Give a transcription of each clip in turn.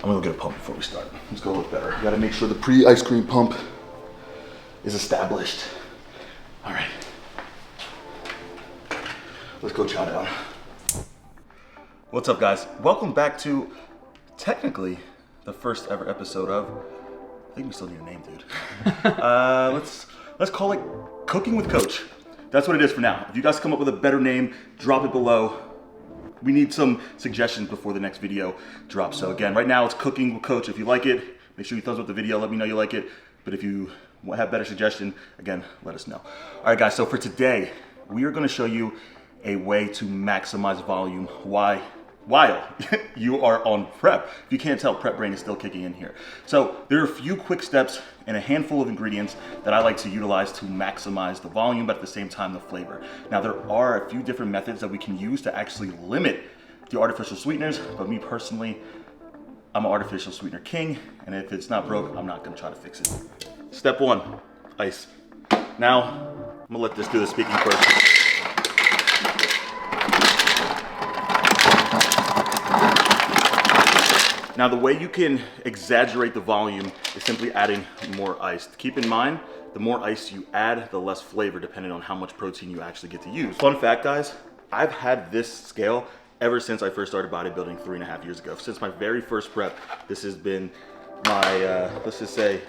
I'm gonna go get a pump before we start. Let's go look better. We gotta make sure the pre-ice cream pump is established. All right. Let's go chow down. What's up, guys? Welcome back to technically the first ever episode of, I think we still need a name, dude. Let's call it Cooking with Coach. That's what it is for now. If you guys come up with a better name, drop it below. We need some suggestions before the next video drops. So again, right now it's Cooking with Coach. If you like it, make sure you thumbs up the video. Let me know you like it. But if you have better suggestion, again, let us know. All right, guys, so for today, we are gonna show you a way to maximize volume while you are on prep. If you can't tell, prep brain is still kicking in here. So there are a few quick steps and a handful of ingredients that I like to utilize to maximize the volume, but at the same time, the flavor. Now, there are a few different methods that we can use to actually limit the artificial sweeteners, but me personally, I'm an artificial sweetener king, and if it's not broke, I'm not gonna try to fix it. Step one, ice. Now, I'm gonna let this do the speaking first. Now, the way you can exaggerate the volume is simply adding more ice. Keep in mind, the more ice you add, the less flavor, depending on how much protein you actually get to use. Fun fact, guys, I've had this scale ever since I first started bodybuilding 3.5 years ago. Since my very first prep, this has been my, let's just say,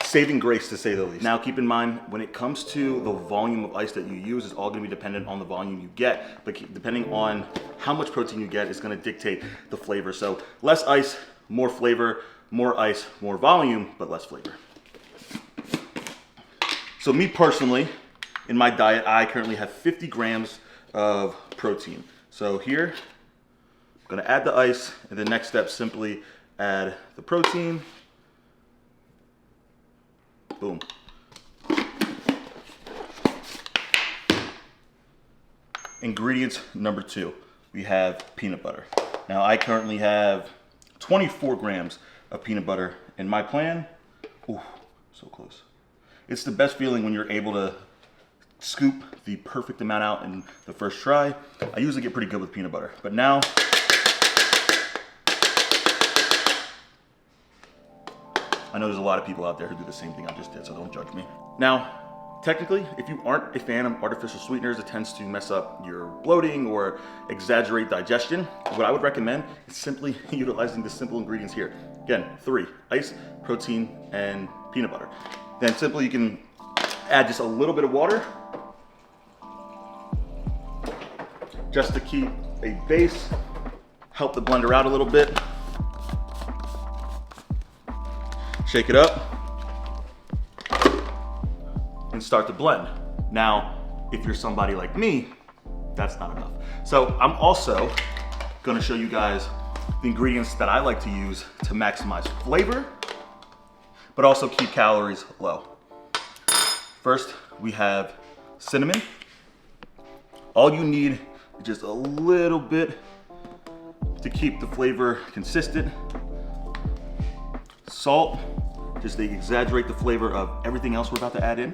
saving grace, to say the least. Now, keep in mind, when it comes to the volume of ice that you use, it's all gonna be dependent on the volume you get, but depending on how much protein you get, it's gonna dictate the flavor. So less ice, more flavor, more ice, more volume, but less flavor. So me personally, in my diet, I currently have 50 grams of protein. So here, I'm gonna add the ice, and the next step, simply add the protein. Boom. Ingredients number 2, we have peanut butter. Now, I currently have 24 grams of peanut butter in my plan. Ooh, so close. It's the best feeling when you're able to scoop the perfect amount out in the first try. I usually get pretty good with peanut butter, but now, I know there's a lot of people out there who do the same thing I just did, so don't judge me. Now, technically, if you aren't a fan of artificial sweeteners, it tends to mess up your bloating or exaggerate digestion. What I would recommend is simply utilizing the simple ingredients here. Again, 3, ice, protein, and peanut butter. Then simply you can add just a little bit of water just to keep a base, help the blender out a little bit. Shake it up and start to blend. Now, if you're somebody like me, that's not enough. So I'm also gonna show you guys the ingredients that I like to use to maximize flavor, but also keep calories low. First, we have cinnamon. All you need is just a little bit to keep the flavor consistent. Salt, just to exaggerate the flavor of everything else we're about to add in.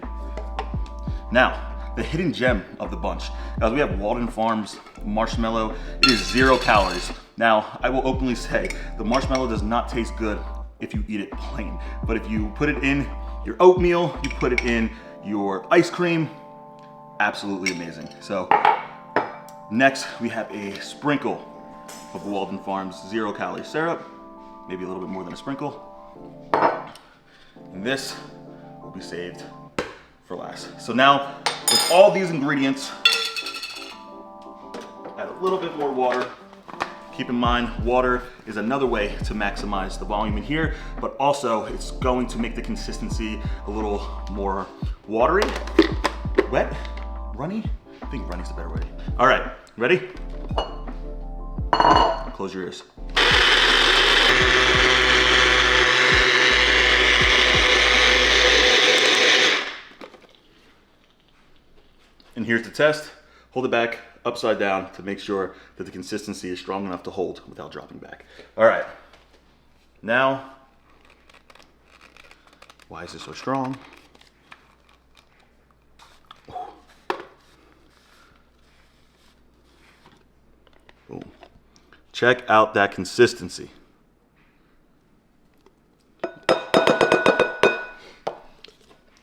Now, the hidden gem of the bunch. Guys, we have Walden Farms marshmallow. It is 0 calories. Now, I will openly say, the marshmallow does not taste good if you eat it plain. But if you put it in your oatmeal, you put it in your ice cream, absolutely amazing. So, next we have a sprinkle of Walden Farms 0 calorie syrup, maybe a little bit more than a sprinkle. And this will be saved for last. So now, with all these ingredients, add a little bit more water. Keep in mind, water is another way to maximize the volume in here, but also it's going to make the consistency a little more watery, wet, runny. I think runny's the better way. All right, ready? Close your ears. And here's the test. Hold it back upside down to make sure that the consistency is strong enough to hold without dropping back. All right. Now, why is it so strong? Boom. Check out that consistency.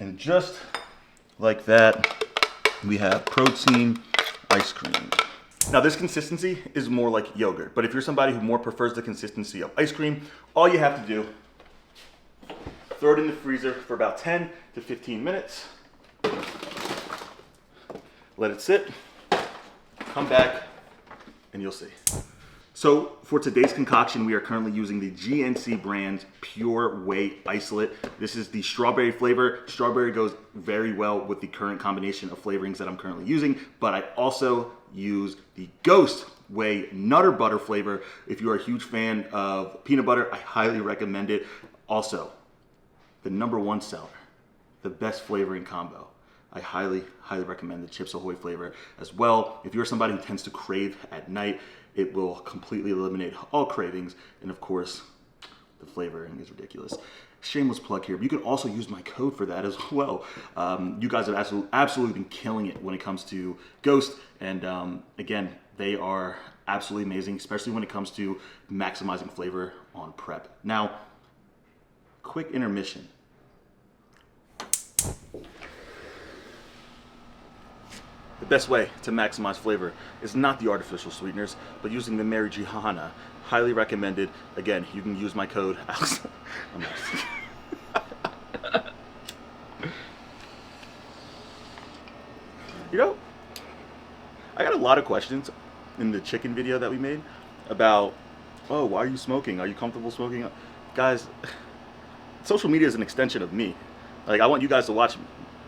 And just like that, we have protein ice cream. Now this consistency is more like yogurt, but if you're somebody who more prefers the consistency of ice cream, all you have to do, throw it in the freezer for about 10 to 15 minutes. Let it sit, come back, and you'll see. So for today's concoction, we are currently using the GNC brand Pure Whey Isolate. This is the strawberry flavor. Strawberry goes very well with the current combination of flavorings that I'm currently using, but I also use the Ghost Whey Nutter Butter flavor. If you are a huge fan of peanut butter, I highly recommend it. Also, the #1 seller, the best flavoring combo. I highly recommend the Chips Ahoy flavor as well. If you're somebody who tends to crave at night, it will completely eliminate all cravings. And of course, the flavoring is ridiculous. Shameless plug here, but you can also use my code for that as well. You guys have absolutely been killing it when it comes to Ghost. And again, they are absolutely amazing, especially when it comes to maximizing flavor on prep. Now, quick intermission. The best way to maximize flavor is not the artificial sweeteners, but using the Mary Johanna. Highly recommended. Again, you can use my code. I'm not. You know, I got a lot of questions in the chicken video that we made about, oh, why are you smoking? Are you comfortable smoking? Guys, social media is an extension of me. Like, I want you guys to watch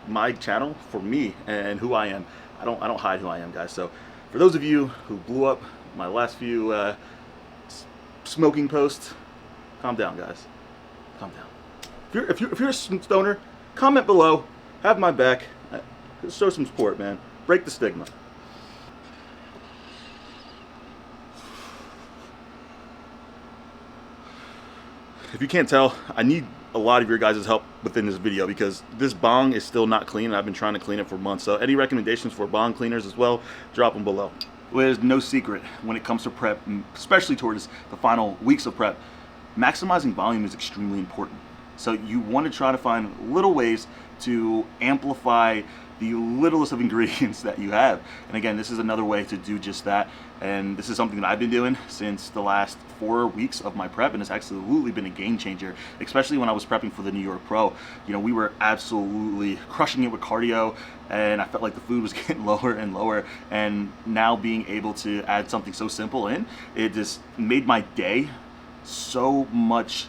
my channel for me and who I am. I don't hide who I am, guys. So for those of you who blew up my last few smoking posts, calm down, guys. Calm down. If you're a stoner, comment below. Have my back. Show some support, man. Break the stigma. If you can't tell, I need a lot of your guys' help within this video because this bong is still not clean and I've been trying to clean it for months. So any recommendations for bong cleaners as well, drop them below. Well, there's no secret when it comes to prep, especially towards the final weeks of prep, maximizing volume is extremely important. So you want to try to find little ways to amplify the littlest of ingredients that you have. And again, this is another way to do just that. And this is something that I've been doing since the last 4 weeks of my prep, and it's absolutely been a game changer, especially when I was prepping for the New York Pro. You know, we were absolutely crushing it with cardio, and I felt like the food was getting lower and lower. And now being able to add something so simple in, it just made my day so much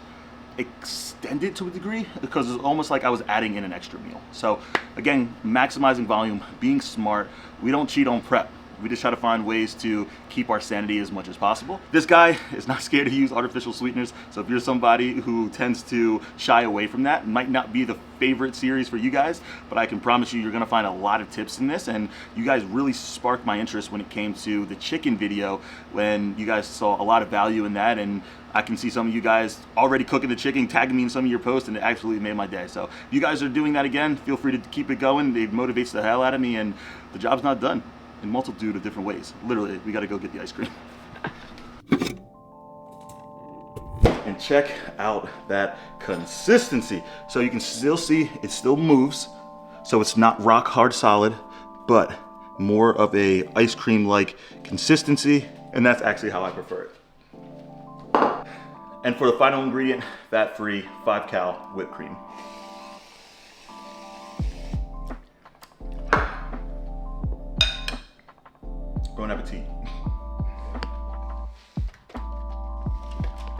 extended to a degree because it's almost like I was adding in an extra meal. So again, maximizing volume, being smart. We don't cheat on prep. We just try to find ways to keep our sanity as much as possible. This guy is not scared to use artificial sweeteners, so if you're somebody who tends to shy away from that, it might not be the favorite series for you guys, but I can promise you're gonna find a lot of tips in this, and you guys really sparked my interest when it came to the chicken video, when you guys saw a lot of value in that, and I can see some of you guys already cooking the chicken, tagging me in some of your posts, and it absolutely made my day. So if you guys are doing that again, feel free to keep it going. It motivates the hell out of me, and the job's not done. In multitude of different ways. Literally, we gotta go get the ice cream. And check out that consistency. So you can still see it still moves. So it's not rock hard solid, but more of a ice cream like consistency. And that's actually how I prefer it. And for the final ingredient, fat-free 5-cal whipped cream. Bon appetit.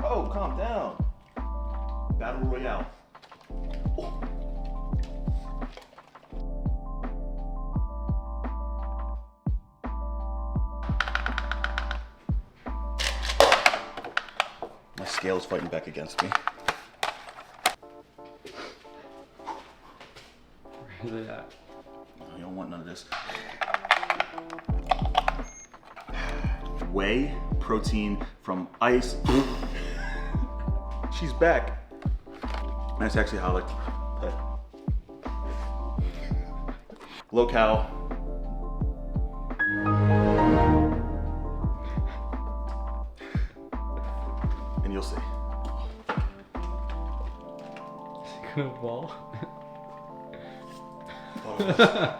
Oh, calm down. Battle Royale. Oh. My scale's fighting back against me. Where's it at? You don't want none of this. Whey protein from ice. She's back. That's actually how I like to pet. Low cal. And you'll see. Is it gonna fall? photo.